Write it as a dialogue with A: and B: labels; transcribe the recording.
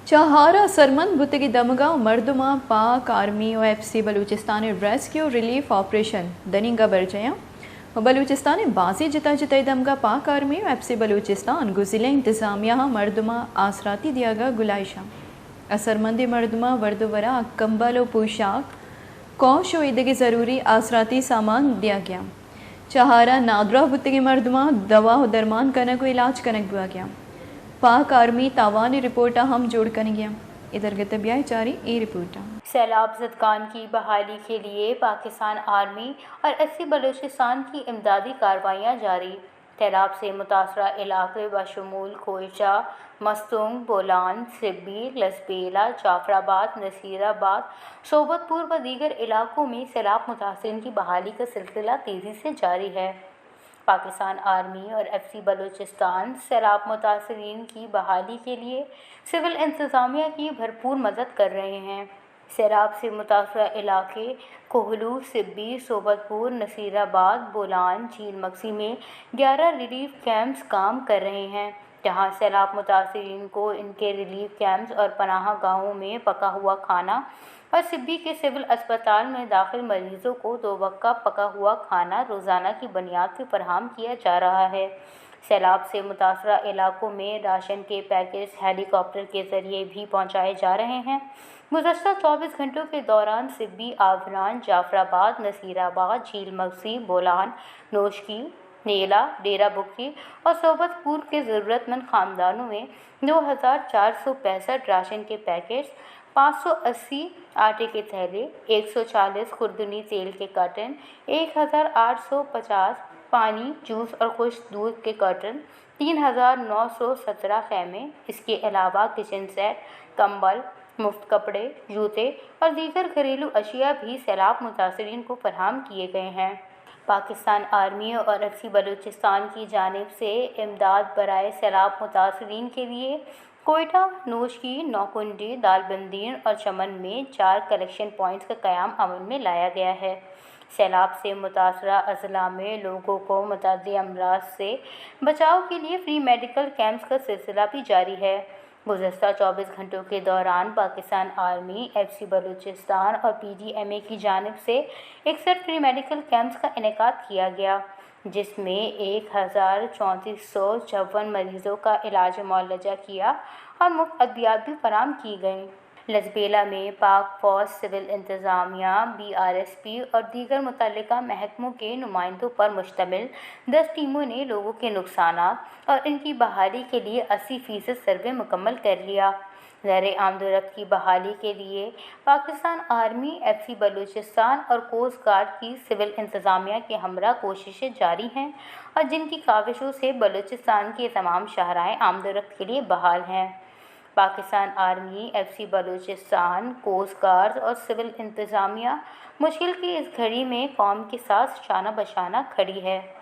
A: चहारा सरमंद बुतगी दमगा मर्दुमा Pak army और FC Balochistan rescue relief operation दनिंगा बरजया बलूचिस्तान बाजी जिता जिता दमगा पाक आर्मी और एफसी बलूचिस्तान गुजिले इंतजामिया मर्दुमा आसराती दियागा गुलाइशा असरमंदी मर्दुमा वर्दुवरा कंबल और पोशाक कौश और इदगी ज़रूरी आसराती सामान दिया गया। चहारा नादरा बुतगी मर्दुमा दवा और दरमान कनक और इलाज कनक हुआ गया। पाक आर्मी तावानी रिपोर्टा हम जोड़ कर गया इधर गतबिया जारी ये रिपोर्टा।
B: सैलाब ज़दगान की बहाली के लिए पाकिस्तान आर्मी और एफसी बलूचिस्तान की इमदादी कार्रवाइयाँ जारी। सैलाब से मुतासरा इलाके बशमूल खोइचा, मस्तूंग, बोलान, सिब्बी, लसबेला, जाफराबाद, नसीराबाद, सोबतपुर व दीगर इलाकों में सैलाब मुतासरीन की बहाली का सिलसिला तेज़ी से जारी है। पाकिस्तान आर्मी और एफसी बलूचिस्तान सैलाब मुतासरीन की बहाली के लिए सिविल इंतज़ामिया की भरपूर मदद कर रहे हैं। सैलाब से मुतासरा इलाके कोहलू, सिब्बी, सोबतपुर, नसीराबाद, बोलान, झील मक्सी में 11 रिलीफ कैंप्स काम कर रहे हैं, जहां सैलाब मुतासरीन को इनके रिलीफ कैंप्स और पनाह गाहों में पका हुआ खाना और सिब्बी के सिविल अस्पताल में दाखिल मरीजों को 2 वक्त का पका हुआ खाना रोज़ाना की बुनियाद पर फराहम किया जा रहा है। सैलाब से मुतासरा इलाकों में राशन के पैकेज हेलीकॉप्टर के ज़रिए भी पहुँचाए जा रहे हैं। गुज़श्ता 24 घंटों के दौरान सिब्बी, आभरान, जाफराबाद, नसीराबाद, झील मक्सी, बोलान, नोशकी, नेला, डेरा बुक्की और सोबतपुर के ज़रूरतमंद ख़ानदानों में 2465 राशन के पैकेट्स, 580 आटे के थैले, 140 खुर्दनी तेल के कार्टन, 1850 पानी, जूस और खुश्क दूध के कार्टन, 3917 खैमे, इसके अलावा किचन सेट, कंबल, मुफ्त कपड़े, जूते और दीगर घरेलू अशिया भी सैलाब मुतासरीन को फराहम किए गए हैं। पाकिस्तान आर्मी और एफसी बलूचिस्तान की जानिब से इमदाद बराए सैलाब मुतासरीन के लिए कोयटा, नोशकी, नौकुंडी, दालबंदीन और चमन में 4 कलेक्शन पॉइंट्स का क़याम अमल में लाया गया है। सैलाब से मुतासरा अज़ला में लोगों को मुतअद्दी अमराज से बचाव के लिए फ्री मेडिकल कैंप्स का सिलसिला भी जारी है। गुज़श्ता 24 घंटों के दौरान पाकिस्तान आर्मी, एफसी बलूचिस्तान और पीडीएमए की जानिब से 61 फ्री मेडिकल कैंप्स का इनेकाद किया गया, जिसमें 1454 मरीज़ों का इलाज मुआलजा किया और मुफ्त अद्वियात भी फराहम की गई। लसबेला में पाक फ़ौज, सिविल इंतज़ामिया, बीआरएसपी और दीगर मुतल्लिका महकमों के नुमाइंदों पर मुश्तमिल 10 टीमों ने लोगों के नुकसानात और इनकी बहाली के लिए 80% सर्वे मुकम्मल कर लिया। ज़र आमदोरफ्त की बहाली के लिए पाकिस्तान आर्मी, एफसी बलूचिस्तान और कोस्ट गार्ड की सिविल इंतज़ामिया के हमरा कोशिशें जारी हैं और जिनकी काविशों से बलूचिस्तान के तमाम शहराएँ आमदोरफ्त के लिए बहाल हैं। Pakistan army, FC Balochistan, coast guard और सिविल इंतज़ामिया मुश्किल की इस घड़ी में कौम के साथ शाना बशाना खड़ी है।